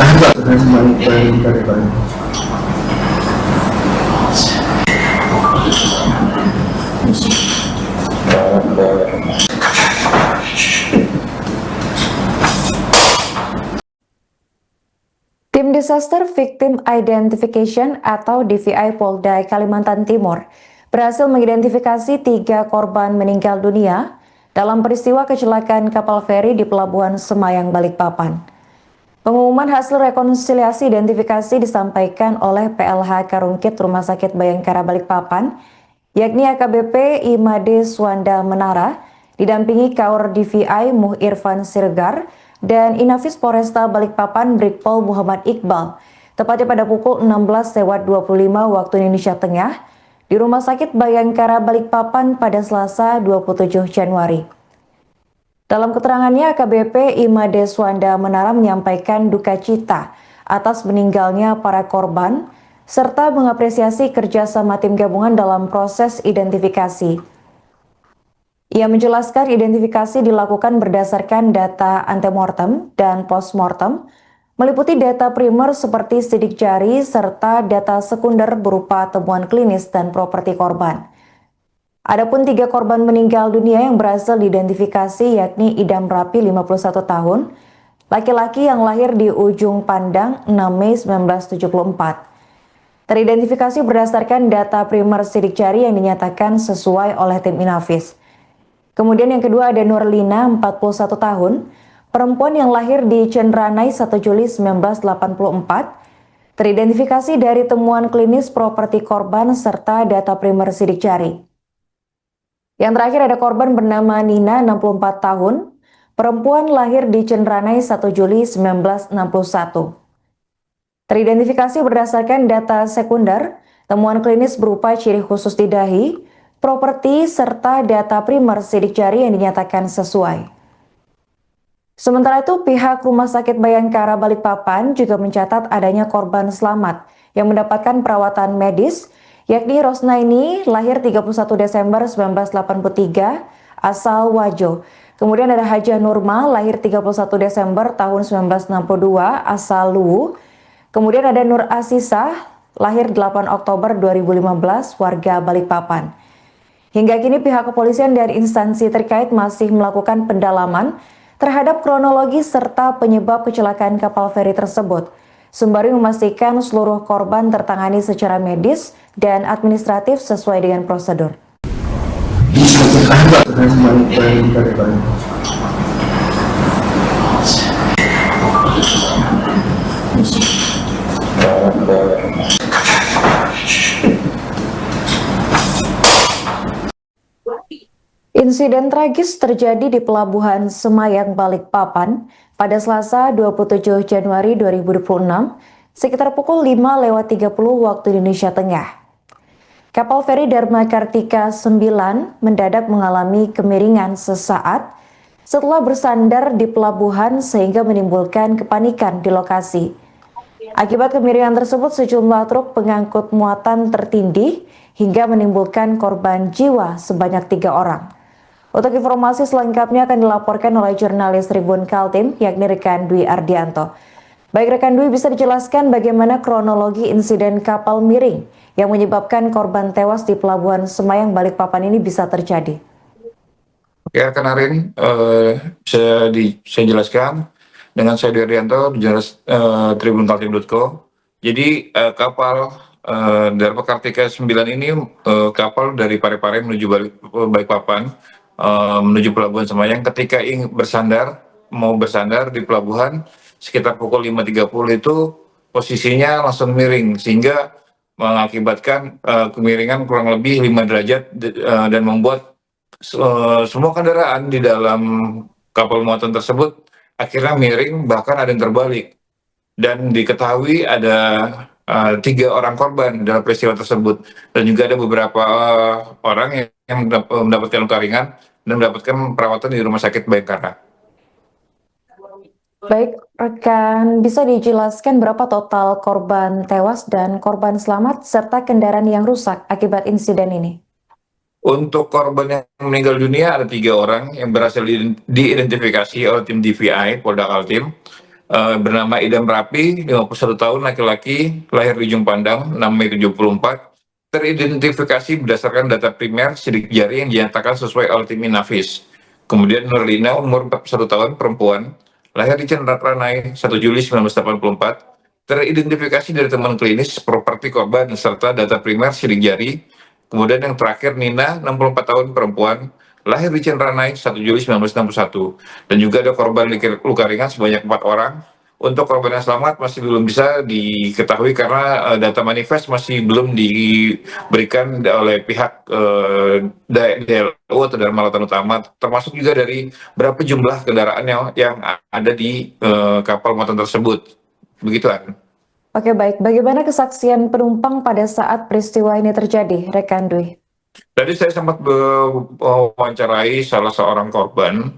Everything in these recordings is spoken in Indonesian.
Tim Disaster Victim Identification atau DVI Polda Kalimantan Timur berhasil mengidentifikasi 3 korban meninggal dunia dalam peristiwa kecelakaan kapal feri di Pelabuhan Semayang, Balikpapan. Pengumuman hasil rekonsiliasi identifikasi disampaikan oleh PLH Karungkit Rumah Sakit Bayangkara Balikpapan, yakni AKBP Imade Swanda Menara, didampingi Kaur DVI Muh Irfan Siregar, dan Inafis Polresta Balikpapan Brigpol Muhammad Iqbal, tepatnya pada pukul 16.25 waktu Indonesia Tengah, di Rumah Sakit Bayangkara Balikpapan pada Selasa 27 Januari. Dalam keterangannya, AKBP Imade Swanda Menara menyampaikan duka cita atas meninggalnya para korban, serta mengapresiasi kerjasama tim gabungan dalam proses identifikasi. Ia menjelaskan identifikasi dilakukan berdasarkan data antemortem dan postmortem, meliputi data primer seperti sidik jari, serta data sekunder berupa temuan klinis dan properti korban. Adapun 3 korban meninggal dunia yang berhasil diidentifikasi yakni Idam Rapi 51 tahun, laki-laki yang lahir di Ujung Pandang 6 Mei 1974. Teridentifikasi berdasarkan data primer sidik jari yang dinyatakan sesuai oleh tim Inafis. Kemudian yang kedua ada Nurlina 41 tahun, perempuan yang lahir di Cendranai 1 Juli 1984, teridentifikasi dari temuan klinis properti korban serta data primer sidik jari. Yang terakhir ada korban bernama Nina 64 tahun, perempuan lahir di Cendranai 1 Juli 1961. Teridentifikasi berdasarkan data sekunder, temuan klinis berupa ciri khusus di dahi, properti, serta data primer sidik jari yang dinyatakan sesuai. Sementara itu, pihak Rumah Sakit Bayangkara Balikpapan juga mencatat adanya korban selamat yang mendapatkan perawatan medis, yakni Rosnaini, lahir 31 Desember 1983, asal Wajo. Kemudian ada Hajah Nurma, lahir 31 Desember tahun 1962, asal Luwu. Kemudian ada Nur Asisah, lahir 8 Oktober 2015, warga Balikpapan. Hingga kini pihak kepolisian dan instansi terkait masih melakukan pendalaman terhadap kronologi serta penyebab kecelakaan kapal feri tersebut, sembari memastikan seluruh korban tertangani secara medis dan administratif sesuai dengan prosedur. Insiden tragis terjadi di Pelabuhan Semayang, Balikpapan pada Selasa 27 Januari 2026 sekitar pukul 5:30 waktu Indonesia Tengah. Kapal feri Dharma Kartika 9 mendadak mengalami kemiringan sesaat setelah bersandar di pelabuhan sehingga menimbulkan kepanikan di lokasi. Akibat kemiringan tersebut, sejumlah truk pengangkut muatan tertindih hingga menimbulkan korban jiwa sebanyak 3 orang. Untuk informasi selengkapnya akan dilaporkan oleh jurnalis Tribun Kaltim, yakni rekan Dwi Ardianto. Baik rekan Dwi, bisa dijelaskan bagaimana kronologi insiden kapal miring yang menyebabkan korban tewas di Pelabuhan Semayang, Balikpapan ini bisa terjadi? Ya, rekan Arin, saya jelaskan dengan saya Dwi Ardianto, jurnalis tribunkaltim.co. Jadi kapal Dharma Kartika 9 ini kapal dari Parepare menuju Balikpapan, menuju Pelabuhan Semayang. Ketika mau bersandar di pelabuhan sekitar pukul 5.30 itu posisinya langsung miring sehingga mengakibatkan kemiringan kurang lebih 5 derajat dan membuat semua kendaraan di dalam kapal muatan tersebut akhirnya miring, bahkan ada yang terbalik. Dan diketahui ada 3 orang korban dalam peristiwa tersebut, dan juga ada beberapa orang yang mendapatkan luka ringan dan mendapatkan perawatan di Rumah Sakit Bayangkara. Baik, rekan, bisa dijelaskan berapa total korban tewas dan korban selamat serta kendaraan yang rusak akibat insiden ini? Untuk korban yang meninggal dunia ada 3 orang yang berhasil diidentifikasi oleh tim DVI Polda Kaltim. bernama Idam Rapi, 51 tahun, laki-laki, lahir di Ujung Pandang, 6 Mei 74, teridentifikasi berdasarkan data primer sidik jari yang dinyatakan sesuai oleh tim Inavis. Kemudian Nurlina, umur 41 tahun, perempuan, lahir di Cendrakranai, 1 Juli 1984, teridentifikasi dari teman klinis, properti korban, serta data primer sidik jari. Kemudian yang terakhir Nina, 64 tahun, perempuan, lahir di Cendrakranai 1 Juli 1961. Dan juga ada korban luka ringan sebanyak 4 orang. Untuk korban yang selamat masih belum bisa diketahui karena data manifest masih belum diberikan oleh pihak DLU atau Dharma Lautan Utama, termasuk juga dari berapa jumlah kendaraan yang ada di kapal muatan tersebut. Begitu, An. Oke, baik. Bagaimana kesaksian penumpang pada saat peristiwa ini terjadi, rekan Dwi? Tadi saya sempat mewawancarai salah seorang korban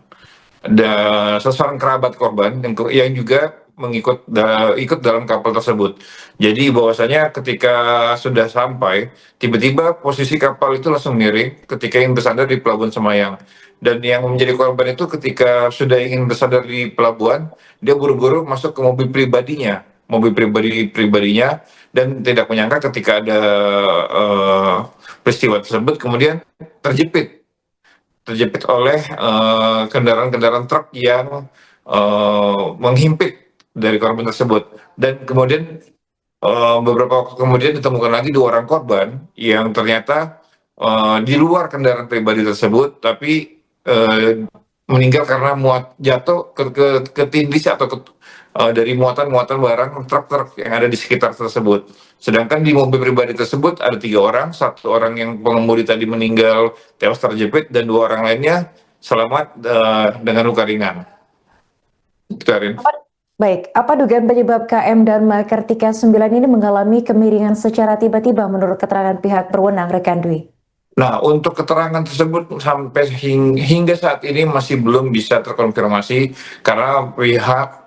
dan seseorang kerabat korban yang juga ikut dalam kapal tersebut. Jadi bahwasanya ketika sudah sampai, tiba-tiba posisi kapal itu langsung miring ketika ingin bersandar di Pelabuhan Semayang. Dan yang menjadi korban itu ketika sudah ingin bersandar di pelabuhan, dia buru-buru masuk ke mobil pribadinya, dan tidak menyangka ketika ada peristiwa tersebut kemudian terjepit oleh kendaraan-kendaraan truk yang menghimpit dari korban tersebut. Dan kemudian beberapa waktu kemudian ditemukan lagi 2 orang korban yang ternyata di luar kendaraan pribadi tersebut, tapi meninggal karena jatuh ketindis atau dari muatan barang truk-truk yang ada di sekitar tersebut. Sedangkan di mobil pribadi tersebut ada 3 orang, 1 orang yang pengemudi tadi meninggal tewas terjepit dan 2 orang lainnya selamat dengan luka ringan. Karin. Baik, apa dugaan penyebab KM Dharma Kartika 9 ini mengalami kemiringan secara tiba-tiba menurut keterangan pihak berwenang, rekan Dwi? Nah, untuk keterangan tersebut sampai hingga saat ini masih belum bisa terkonfirmasi karena pihak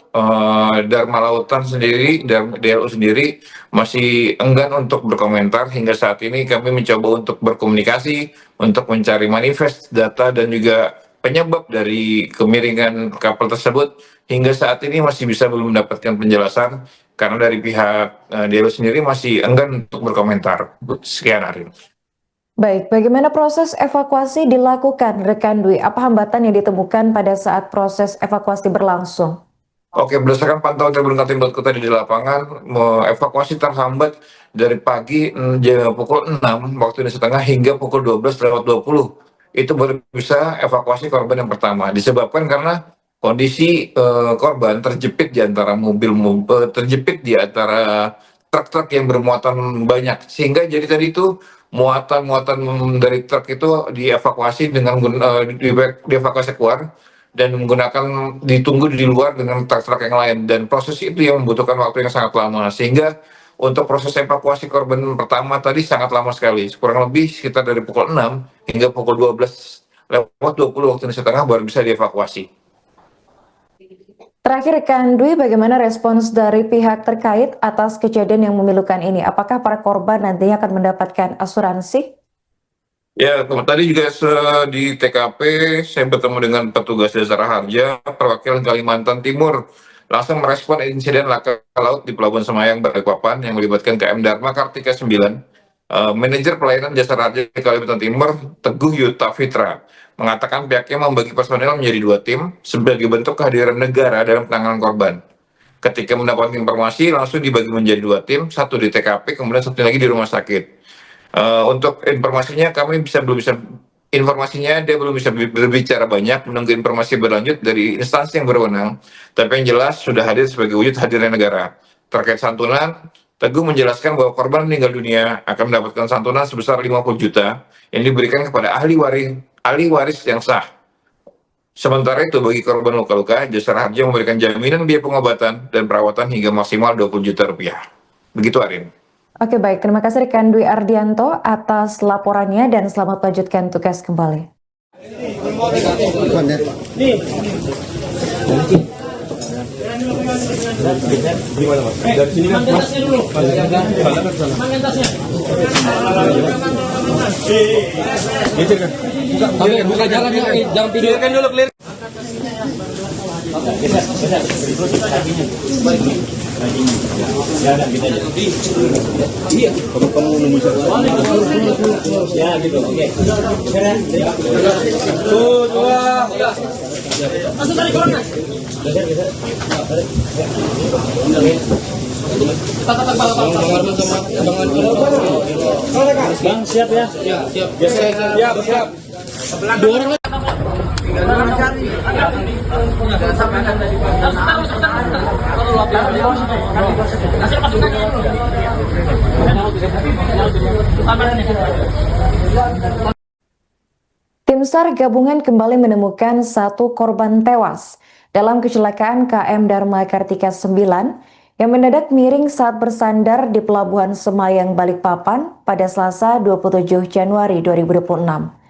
Dharma Lautan sendiri, DLU sendiri masih enggan untuk berkomentar. Hingga saat ini kami mencoba untuk berkomunikasi, untuk mencari manifest data dan juga penyebab dari kemiringan kapal tersebut. Hingga saat ini masih belum mendapatkan penjelasan karena dari pihak DLU sendiri masih enggan untuk berkomentar. Sekian, Arin. Baik, bagaimana proses evakuasi dilakukan, rekan Dwi? Apa hambatan yang ditemukan pada saat proses evakuasi berlangsung? Oke, berdasarkan pantauan Tribun Kaltim.co tadi di lapangan, evakuasi terhambat dari pagi pukul 6 waktu Indonesia Tengah hingga pukul 12:20. Itu baru bisa evakuasi korban yang pertama. Disebabkan karena kondisi korban terjepit di antara terjepit di antara truk-truk yang bermuatan banyak. Sehingga jadi tadi itu muatan dari truk itu dievakuasi dengan dievakuasi keluar dan ditunggu di luar dengan truk-truk yang lain, dan proses itu yang membutuhkan waktu yang sangat lama, sehingga untuk proses evakuasi korban pertama tadi sangat lama sekali, kurang lebih sekitar dari pukul 6 hingga pukul 12:20 waktu Indonesia Tengah baru bisa dievakuasi. Terakhir, rekan Dwi, bagaimana respons dari pihak terkait atas kejadian yang memilukan ini? Apakah para korban nantinya akan mendapatkan asuransi? Ya, tadi juga di TKP saya bertemu dengan petugas Jasara Harja perwakilan Kalimantan Timur, langsung merespon insiden laka laut di Pelabuhan Semayang Balikpapan yang melibatkan KM Dharma Kartika 9. Manajer pelayanan Jasara Harja Kalimantan Timur, Teguh Yuta Fitra, mengatakan pihaknya membagi personel menjadi 2 tim sebagai bentuk kehadiran negara dalam penanganan korban. Ketika mendapat informasi langsung dibagi menjadi 2 tim, 1 di TKP kemudian 1 lagi di rumah sakit. Untuk informasinya dia belum bisa berbicara banyak, menunggu informasi berlanjut dari instansi yang berwenang, tapi yang jelas sudah hadir sebagai wujud hadirnya negara. Terkait santunan, Teguh menjelaskan bahwa korban meninggal dunia akan mendapatkan santunan sebesar 50 juta yang diberikan kepada ahli waris yang sah. Sementara itu bagi korban luka-luka, Jasara Harja memberikan jaminan biaya pengobatan dan perawatan hingga maksimal 20 juta rupiah. Begitu, Arin. Oke, baik. Terima kasih rekan Dwi Ardianto atas laporannya dan selamat melanjutkan tugas kembali. Buka jalan, jangan videokan dulu, clear. Iya, kamu nunggu ya gitu. Oke. Tuh, dua. Masuk dari corona. Bang, siap ya? Siap. Siap. Dua orang lagi. Tim SAR gabungan kembali menemukan satu korban tewas dalam kecelakaan KM Dharma Kartika 9 yang mendadak miring saat bersandar di Pelabuhan Semayang, Balikpapan pada Selasa 27 Januari 2026.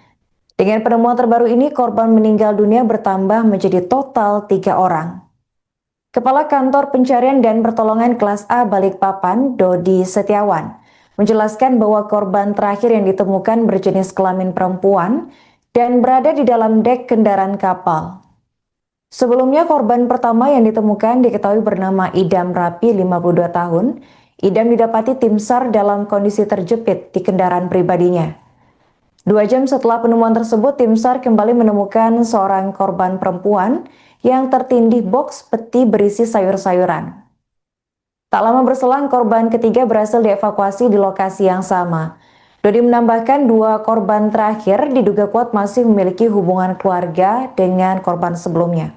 Dengan penemuan terbaru ini, korban meninggal dunia bertambah menjadi total 3 orang. Kepala Kantor Pencarian dan Pertolongan Kelas A Balikpapan, Dodi Setiawan, menjelaskan bahwa korban terakhir yang ditemukan berjenis kelamin perempuan dan berada di dalam dek kendaraan kapal. Sebelumnya, korban pertama yang ditemukan diketahui bernama Idam Rapi, 52 tahun. Idam didapati tim SAR dalam kondisi terjepit di kendaraan pribadinya. 2 jam setelah penemuan tersebut, tim SAR kembali menemukan seorang korban perempuan yang tertindih boks peti berisi sayur-sayuran. Tak lama berselang, korban ketiga berhasil dievakuasi di lokasi yang sama. Dodi menambahkan 2 korban terakhir diduga kuat masih memiliki hubungan keluarga dengan korban sebelumnya.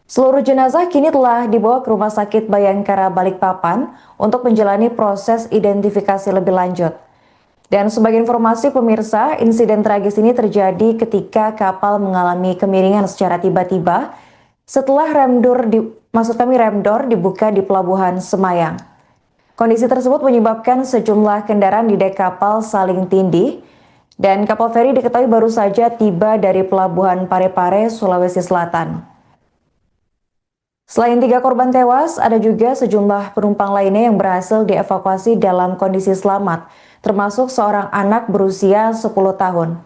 Seluruh jenazah kini telah dibawa ke Rumah Sakit Bayangkara Balikpapan untuk menjalani proses identifikasi lebih lanjut. Dan sebagai informasi pemirsa, insiden tragis ini terjadi ketika kapal mengalami kemiringan secara tiba-tiba setelah remdor dibuka di Pelabuhan Semayang. Kondisi tersebut menyebabkan sejumlah kendaraan di dek kapal saling tindih dan kapal feri diketahui baru saja tiba dari Pelabuhan Parepare, Sulawesi Selatan. Selain 3 korban tewas, ada juga sejumlah penumpang lainnya yang berhasil dievakuasi dalam kondisi selamat, termasuk seorang anak berusia 10 tahun.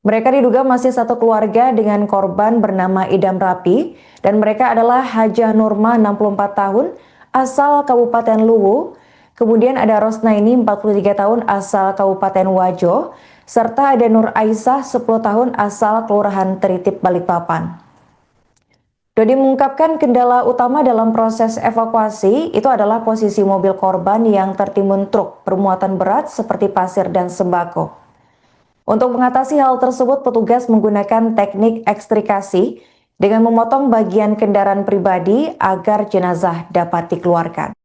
Mereka diduga masih satu keluarga dengan korban bernama Idam Rapi, dan mereka adalah Hajah Nurma, 64 tahun, asal Kabupaten Luwu, kemudian ada Rosnaini, 43 tahun, asal Kabupaten Wajo, serta ada Nur Aisyah, 10 tahun, asal Kelurahan Teritip, Balikpapan. Dodi mengungkapkan kendala utama dalam proses evakuasi itu adalah posisi mobil korban yang tertimbun truk bermuatan berat seperti pasir dan sembako. Untuk mengatasi hal tersebut, petugas menggunakan teknik ekstrikasi dengan memotong bagian kendaraan pribadi agar jenazah dapat dikeluarkan.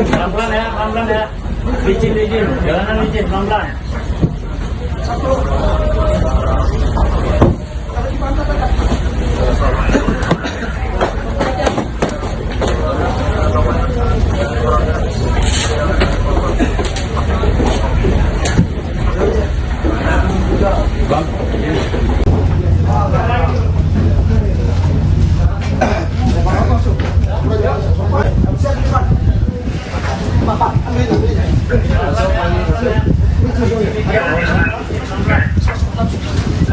Pelan-pelan ya. Licin, jalanan licin, pelan-pelan.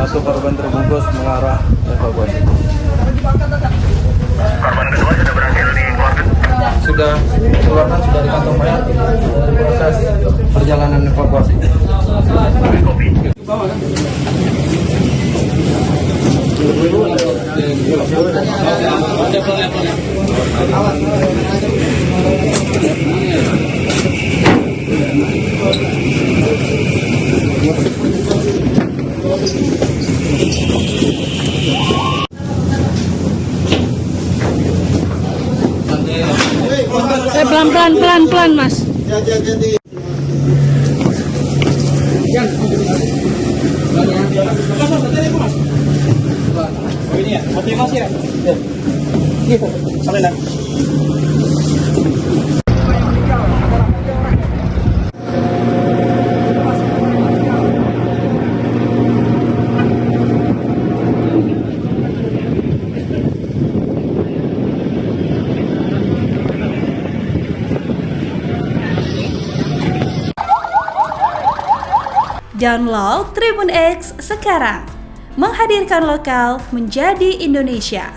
Satu korban terbungkus mengarah evakuasi. Korban kedua sudah berhasil dikeluarkan? Sudah dikeluarkan, sudah di kantong mayat, proses perjalanan evakuasi. Pelan-pelan Mas. Ini ya, motivasi ya. Gitu. Salin. Download Tribun X sekarang. Menghadirkan lokal menjadi Indonesia.